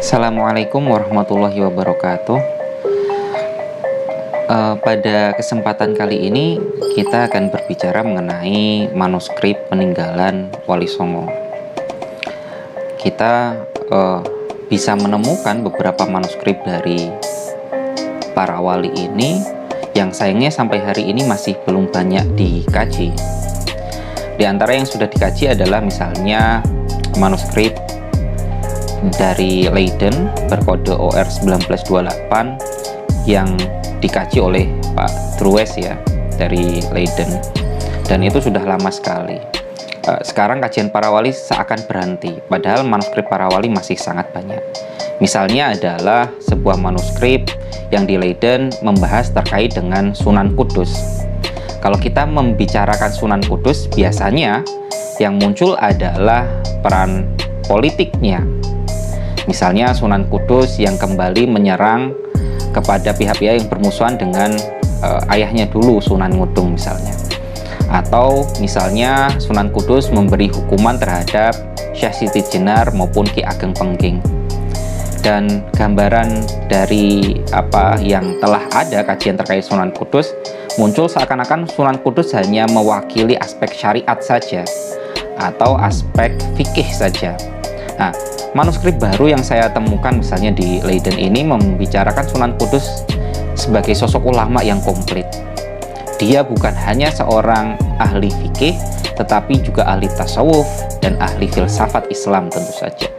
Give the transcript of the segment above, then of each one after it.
Assalamualaikum warahmatullahi wabarakatuh. Pada kesempatan kali ini kita akan berbicara mengenai manuskrip peninggalan Wali Songo. Kita bisa menemukan beberapa manuskrip dari para wali ini yang sayangnya sampai hari ini masih belum banyak dikaji. Di antara yang sudah dikaji adalah misalnya manuskrip dari Leiden berkode OR 1928 yang dikaji oleh Pak Trues ya dari Leiden, dan itu sudah lama sekali. Sekarang kajian para wali seakan berhenti, padahal manuskrip para wali masih sangat banyak. Misalnya adalah sebuah manuskrip yang di Leiden membahas terkait dengan Sunan Kudus. Kalau kita membicarakan Sunan Kudus, biasanya yang muncul adalah peran politiknya. Misalnya Sunan Kudus yang kembali menyerang kepada pihak-pihak yang bermusuhan dengan ayahnya dulu, Sunan Ngudung misalnya. Atau misalnya Sunan Kudus memberi hukuman terhadap Syekh Siti Jenar maupun Ki Ageng Pengging. Dan gambaran dari apa yang telah ada kajian terkait Sunan Kudus muncul seakan-akan Sunan Kudus hanya mewakili aspek syariat saja atau aspek fikih saja. Nah, manuskrip baru yang saya temukan misalnya di Leiden ini membicarakan Sunan Kudus sebagai sosok ulama yang komplit. Dia bukan hanya seorang ahli fikih, tetapi juga ahli tasawuf dan ahli filsafat Islam tentu saja.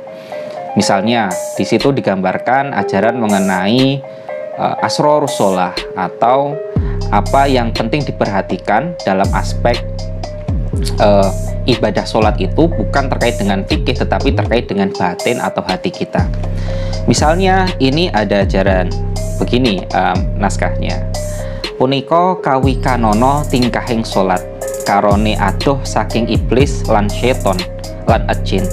Misalnya, di situ digambarkan ajaran mengenai asrorus sholah atau apa yang penting diperhatikan dalam aspek ibadah sholat itu bukan terkait dengan fikih tetapi terkait dengan batin atau hati kita. Misalnya ini ada ajaran begini naskahnya. Punika kawikanono tingkahing sholat karone adoh saking iblis lan seton lan ejin.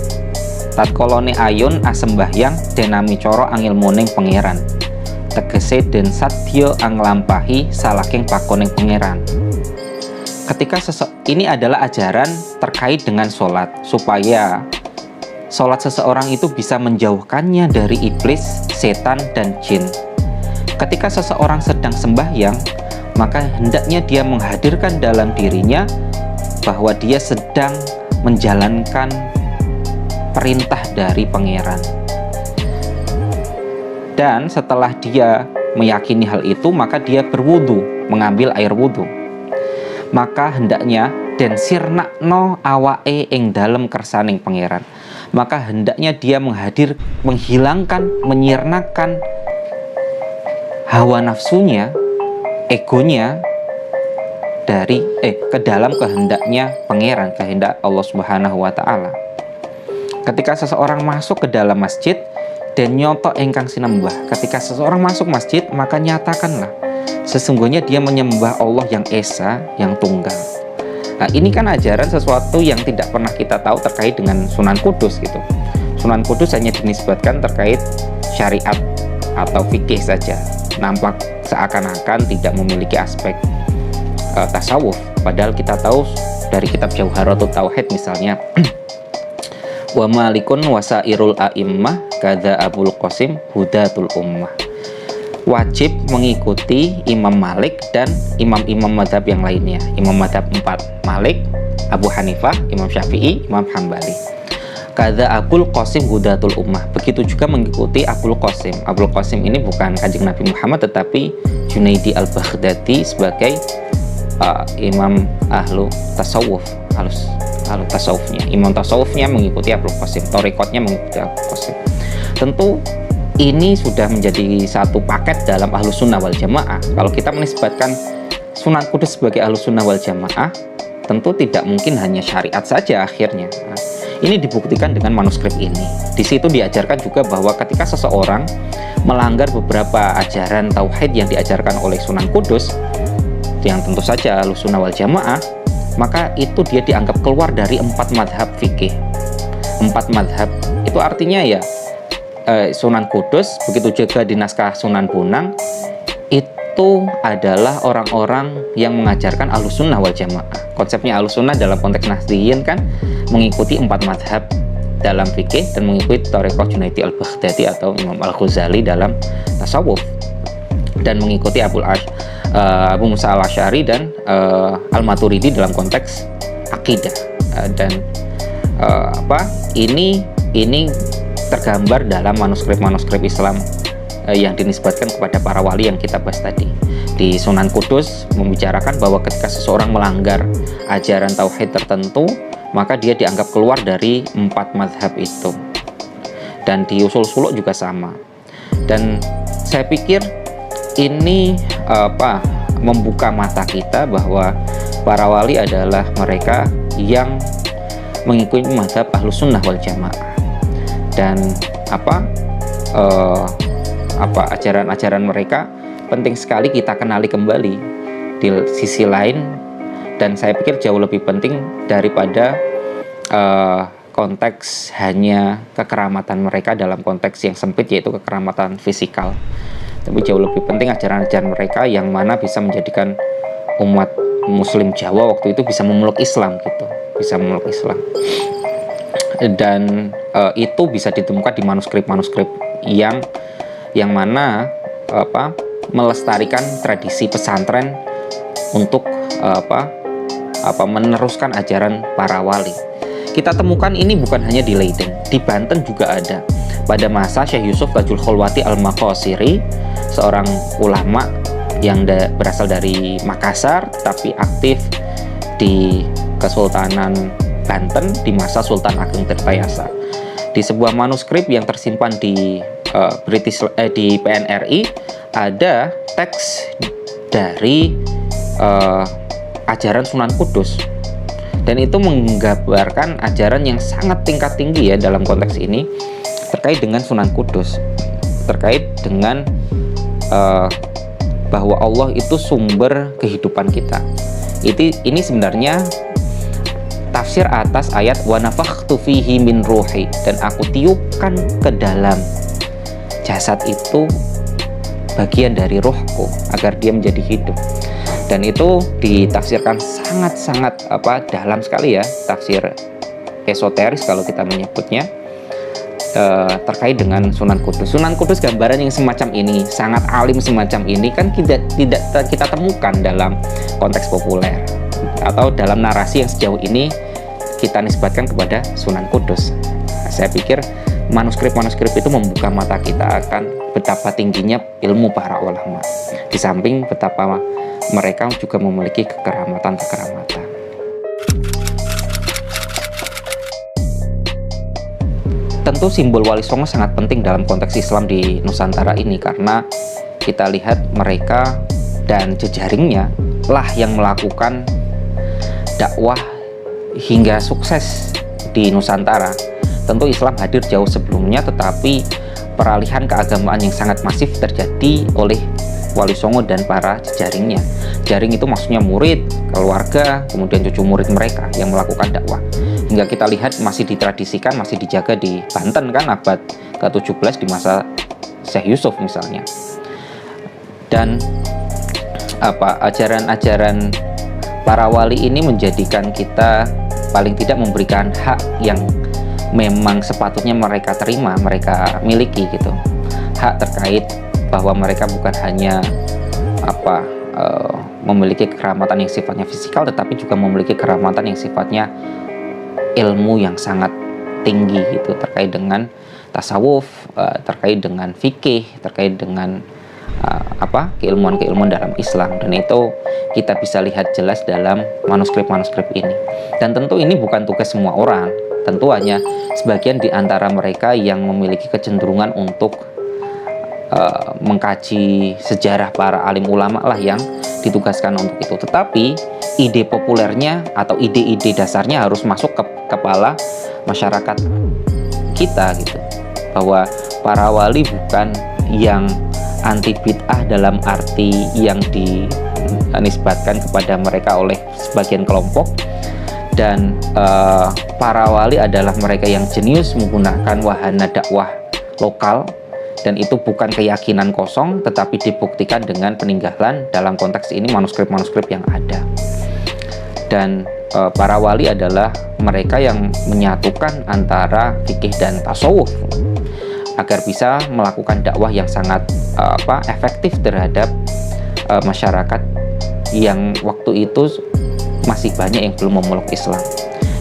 Tatkolone ayun asembahyang denami coro angilmuning pangeran. Tegese den sadya anglampahi salaking pakoning pangeran. Ketika ini adalah ajaran terkait dengan sholat, supaya sholat seseorang itu bisa menjauhkannya dari iblis, setan, dan jin. Ketika seseorang sedang sembahyang, maka hendaknya dia menghadirkan dalam dirinya bahwa dia sedang menjalankan perintah dari pangeran. Dan setelah dia meyakini hal itu, maka dia berwudu, mengambil air wudu. Maka hendaknya den sirnakno awake ing dalem kersaning pangeran. Maka hendaknya dia menghilangkan, menyirnakan hawa nafsunya, egonya dari ke dalam kehendaknya pangeran, kehendak Allah Subhanahu wa taala. Ketika seseorang masuk ke dalam masjid dan nyoto engkang sinembah, ketika seseorang masuk masjid maka nyatakanlah sesungguhnya dia menyembah Allah yang esa, yang tunggal. Nah, ini kan ajaran sesuatu yang tidak pernah kita tahu terkait dengan Sunan Kudus gitu. Sunan Kudus hanya dinisbatkan terkait syariat atau fikih saja. Nampak seakan-akan tidak memiliki aspek tasawuf. Padahal kita tahu dari kitab Jauharatut Tauhid misalnya, wa malikun wasairul a'immah kadza Abul Qasim hudatul ummah. Wajib mengikuti Imam Malik dan imam-imam madhab yang lainnya. Imam madhab 4, Malik, Abu Hanifah, Imam Syafi'i, Imam Hambali. Kadza Abul Qasim hudatul ummah. Begitu juga mengikuti Abul Qasim. Abul Qasim ini bukan Kanjeng Nabi Muhammad tetapi Junaidi al-Baghdadi sebagai imam ahlu tasawuf, ahlu tasawufnya. Imam tasawufnya mengikuti Abul Qasim, torikotnya mengikuti Abul Qasim. Tentu ini sudah menjadi satu paket dalam Ahlus Sunnah wal Jamaah. Kalau kita menisbatkan Sunan Kudus sebagai Ahlus Sunnah wal Jamaah, tentu tidak mungkin hanya syariat saja akhirnya. Nah, ini dibuktikan dengan manuskrip ini. Di situ diajarkan juga bahwa ketika seseorang melanggar beberapa ajaran tauhid yang diajarkan oleh Sunan Kudus, yang tentu saja Ahlus Sunnah wal Jamaah, maka itu dia dianggap keluar dari 4 madhab fikih. 4 madhab itu artinya ya Sunan Kudus, begitu juga di naskah Sunan Bonang, itu adalah orang-orang yang mengajarkan Ahlus Sunnah wal Jamaah. Konsepnya Ahlus Sunnah dalam konteks Nahdliyin kan mengikuti 4 madhab dalam fikih dan mengikuti Thariqah Junaidi al-Baghdadi atau Imam al-Ghazali dalam tasawuf, dan mengikuti Abu Musa al-Asy'ari dan al-Maturidi dalam konteks akidah. Dan ini tergambar dalam manuskrip-manuskrip Islam yang dinisbatkan kepada para wali yang kita bahas tadi. Di Sunan Kudus membicarakan bahwa ketika seseorang melanggar ajaran tauhid tertentu, maka dia dianggap keluar dari 4 mazhab itu. Dan di Usul Suluk juga sama. Dan saya pikir ini membuka mata kita bahwa para wali adalah mereka yang mengikuti mazhab Ahlus Sunnah wal Jamaah. Dan ajaran-ajaran mereka penting sekali kita kenali kembali di sisi lain, dan saya pikir jauh lebih penting daripada konteks hanya kekeramatan mereka dalam konteks yang sempit, yaitu kekeramatan fisikal. Tapi jauh lebih penting ajaran-ajaran mereka yang mana bisa menjadikan umat Muslim Jawa waktu itu bisa memeluk Islam gitu, bisa memeluk Islam. Dan itu bisa ditemukan di manuskrip-manuskrip yang mana melestarikan tradisi pesantren untuk meneruskan ajaran para wali. Kita temukan ini bukan hanya di Leiden, di Banten juga ada. Pada masa Syekh Yusuf Bajul Kholwati Al-Maqasiri, seorang ulama yang berasal dari Makassar tapi aktif di Kesultanan Banten di masa Sultan Ageng Tirtayasa. Di sebuah manuskrip yang tersimpan di di PNRI ada teks dari ajaran Sunan Kudus, dan itu menggambarkan ajaran yang sangat tingkat tinggi ya dalam konteks ini terkait dengan Sunan Kudus, terkait dengan bahwa Allah itu sumber kehidupan kita. Ini sebenarnya tafsir atas ayat wa nafakhtu fihi min ruhi, dan aku tiupkan ke dalam jasad itu bagian dari rohku agar dia menjadi hidup. Dan itu ditafsirkan sangat-sangat dalam sekali ya, tafsir esoteris kalau kita menyebutnya, terkait dengan Sunan Kudus. Sunan Kudus gambaran yang semacam ini, sangat alim semacam ini kan tidak kita temukan dalam konteks populer atau dalam narasi yang sejauh ini kita nisbatkan kepada Sunan Kudus. Saya pikir manuskrip-manuskrip itu membuka mata kita akan betapa tingginya ilmu para ulama, di samping betapa mereka juga memiliki kekeramatan-kekeramatan. Tentu simbol Wali Songo sangat penting dalam konteks Islam di Nusantara ini, karena kita lihat mereka dan jejaringnya lah yang melakukan dakwah hingga sukses di Nusantara. Tentu Islam hadir jauh sebelumnya, tetapi peralihan keagamaan yang sangat masif terjadi oleh Wali Songo dan para jejaringnya. Jaring itu maksudnya murid, keluarga, kemudian cucu murid mereka yang melakukan dakwah. Hingga kita lihat masih ditradisikan, masih dijaga di Banten kan abad ke-17 di masa Syekh Yusuf misalnya. Dan ajaran-ajaran para wali ini menjadikan kita paling tidak memberikan hak yang memang sepatutnya mereka terima, mereka miliki gitu. Hak terkait bahwa mereka bukan hanya memiliki kekeramatan yang sifatnya fisikal, tetapi juga memiliki kekeramatan yang sifatnya ilmu yang sangat tinggi gitu, terkait dengan tasawuf, terkait dengan fikih, terkait dengan keilmuan-keilmuan dalam Islam. Dan itu kita bisa lihat jelas dalam manuskrip-manuskrip ini. Dan tentu ini bukan tugas semua orang, tentu hanya sebagian di antara mereka yang memiliki kecenderungan untuk mengkaji sejarah para alim ulama lah yang ditugaskan untuk itu. Tetapi ide populernya atau ide-ide dasarnya harus masuk ke kepala masyarakat kita gitu, bahwa para wali bukan yang anti bid'ah dalam arti yang dinisbatkan kepada mereka oleh sebagian kelompok, dan para wali adalah mereka yang jenius menggunakan wahana dakwah lokal, dan itu bukan keyakinan kosong tetapi dibuktikan dengan peninggalan dalam konteks ini manuskrip-manuskrip yang ada. Dan para wali adalah mereka yang menyatukan antara fikih dan tasawuf agar bisa melakukan dakwah yang sangat efektif terhadap masyarakat yang waktu itu masih banyak yang belum memeluk Islam.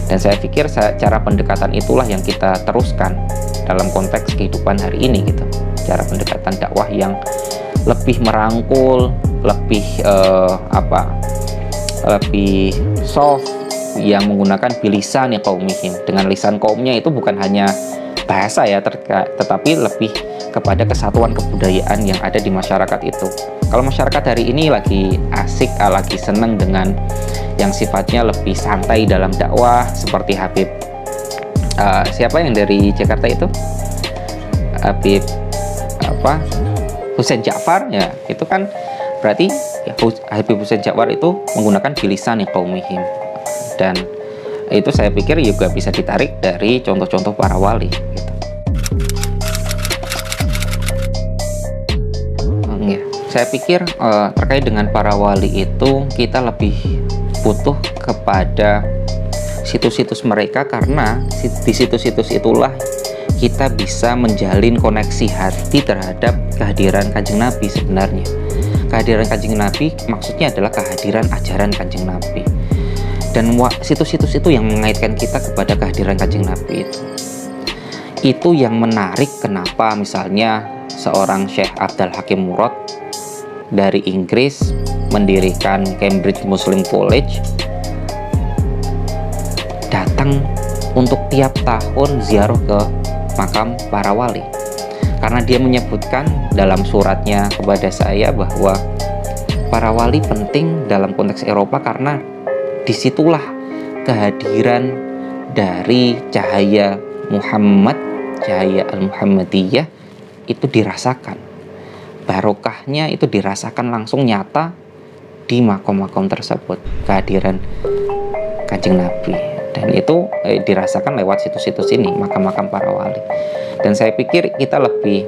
Dan saya pikir cara pendekatan itulah yang kita teruskan dalam konteks kehidupan hari ini gitu. Cara pendekatan dakwah yang lebih merangkul, lebih lebih soft, yang menggunakan bilisan ya kaumihim. Dengan lisan kaumnya itu bukan hanya bahasa ya, tetapi lebih kepada kesatuan kebudayaan yang ada di masyarakat itu. Kalau masyarakat hari ini lagi asik, lagi senang dengan yang sifatnya lebih santai dalam dakwah, seperti Habib siapa yang dari Jakarta itu, Habib Husain Ja'far ya, itu kan berarti ya, Habib Husain Ja'far itu menggunakan bilisan yang kaumihim, dan itu saya pikir juga bisa ditarik dari contoh-contoh para wali gitu. Ya, saya pikir terkait dengan para wali itu kita lebih butuh kepada situs-situs mereka, karena di situs-situs itulah kita bisa menjalin koneksi hati terhadap kehadiran Kanjeng Nabi. Sebenarnya kehadiran Kanjeng Nabi maksudnya adalah kehadiran ajaran Kanjeng Nabi, dan situs-situs itu yang mengaitkan kita kepada kehadiran Kanjeng Nabi itu yang menarik. Kenapa misalnya seorang Syekh Abdul Hakim Murad dari Inggris mendirikan Cambridge Muslim College, datang untuk tiap tahun ziarah ke makam para wali, karena dia menyebutkan dalam suratnya kepada saya bahwa para wali penting dalam konteks Eropa karena disitulah kehadiran dari cahaya Muhammad, cahaya Al-Muhammadiyah itu dirasakan, barokahnya itu dirasakan langsung nyata di makom-makom tersebut, kehadiran Kanjeng Nabi. Dan itu dirasakan lewat situs-situs ini, makam-makam para wali. Dan saya pikir kita lebih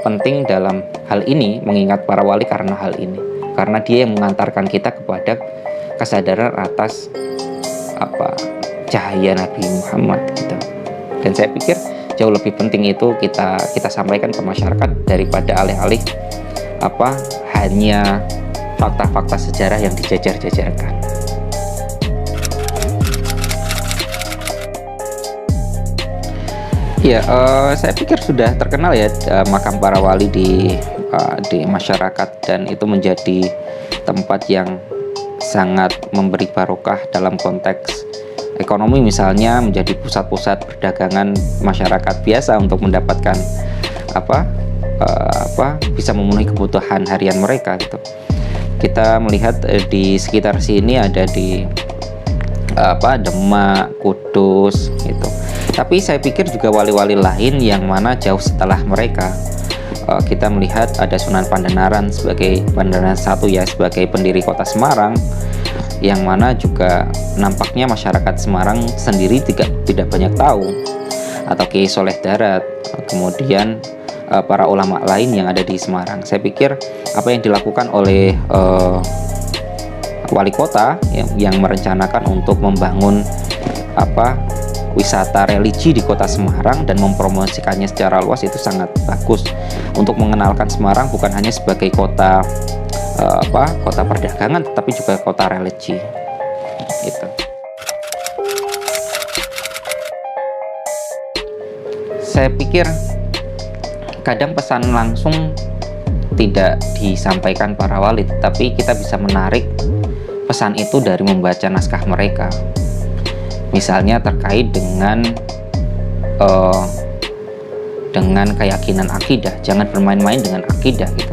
penting dalam hal ini mengingat para wali karena hal ini, karena dia yang mengantarkan kita kepada kesadaran atas cahaya Nabi Muhammad gitu. Dan saya pikir jauh lebih penting itu kita sampaikan ke masyarakat daripada alih-alih hanya fakta-fakta sejarah yang dijajar-jajarkan. Ya, saya pikir sudah terkenal ya makam para wali di masyarakat, dan itu menjadi tempat yang sangat memberi barokah dalam konteks ekonomi, misalnya menjadi pusat-pusat perdagangan masyarakat biasa untuk mendapatkan bisa memenuhi kebutuhan harian mereka gitu. Kita melihat di sekitar sini ada di Demak, Kudus gitu. Tapi saya pikir juga wali-wali lain yang mana jauh setelah mereka. Kita melihat ada Sunan Pandanaran satu ya, sebagai pendiri kota Semarang, yang mana juga nampaknya masyarakat Semarang sendiri tidak banyak tahu, atau Kiai Soleh Darat, kemudian para ulama lain yang ada di Semarang. Saya pikir apa yang dilakukan oleh wali kota yang merencanakan untuk membangun wisata religi di kota Semarang dan mempromosikannya secara luas itu sangat bagus untuk mengenalkan Semarang bukan hanya sebagai kota kota perdagangan, tetapi juga kota religi gitu. Saya pikir kadang pesan langsung tidak disampaikan para wali, tapi kita bisa menarik pesan itu dari membaca naskah mereka. Misalnya terkait dengan keyakinan akidah, jangan bermain-main dengan akidah gitu.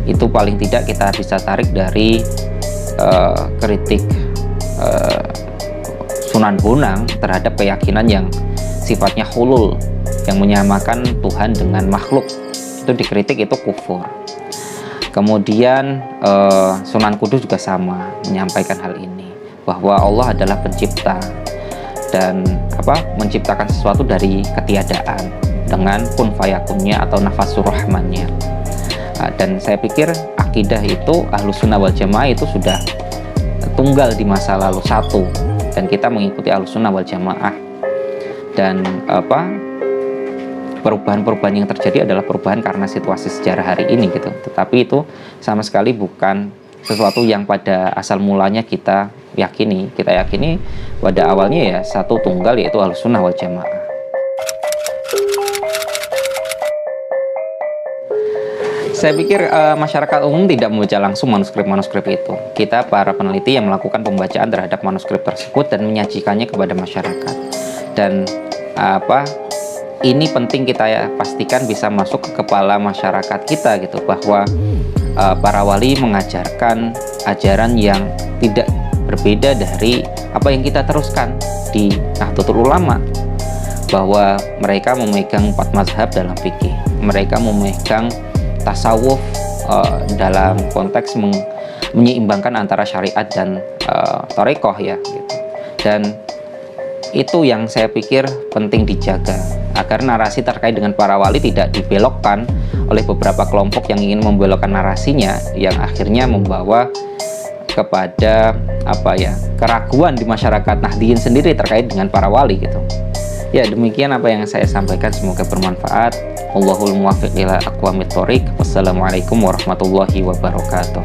Itu paling tidak kita bisa tarik dari kritik Sunan Bonang terhadap keyakinan yang sifatnya hulul, yang menyamakan Tuhan dengan makhluk. Itu dikritik, itu kufur. Kemudian Sunan Kudus juga sama menyampaikan hal ini, bahwa Allah adalah pencipta dan menciptakan sesuatu dari ketiadaan dengan kun fayakunnya atau nafasur rahmannya. Dan saya pikir akidah itu Ahlus Sunnah wal Jamaah itu sudah tunggal di masa lalu, satu, dan kita mengikuti Ahlussunnah wal Jamaah. Dan perubahan-perubahan yang terjadi adalah perubahan karena situasi sejarah hari ini gitu. Tetapi itu sama sekali bukan sesuatu yang pada asal mulanya kita yakini. Kita yakini pada awalnya ya satu tunggal, yaitu Ahlussunnah wal Jamaah. Saya pikir masyarakat umum tidak membaca langsung manuskrip-manuskrip itu. Kita para peneliti yang melakukan pembacaan terhadap manuskrip tersebut dan menyajikannya kepada masyarakat. Dan ini penting kita ya pastikan bisa masuk ke kepala masyarakat kita gitu, bahwa para wali mengajarkan ajaran yang tidak berbeda dari apa yang kita teruskan di Nahdlatul Ulama, bahwa mereka memegang 4 mazhab dalam fikih, mereka memegang tasawuf dalam konteks menyeimbangkan antara syariat dan thariqah ya gitu. Dan itu yang saya pikir penting dijaga agar narasi terkait dengan para wali tidak dibelokkan oleh beberapa kelompok yang ingin membelokkan narasinya, yang akhirnya membawa kepada keraguan di masyarakat Nahdiyin sendiri terkait dengan para wali gitu. Ya, demikian apa yang saya sampaikan, semoga bermanfaat. Wallahul muwaffiq ila aqwamit thoriq. Wassalamualaikum warahmatullahi wabarakatuh.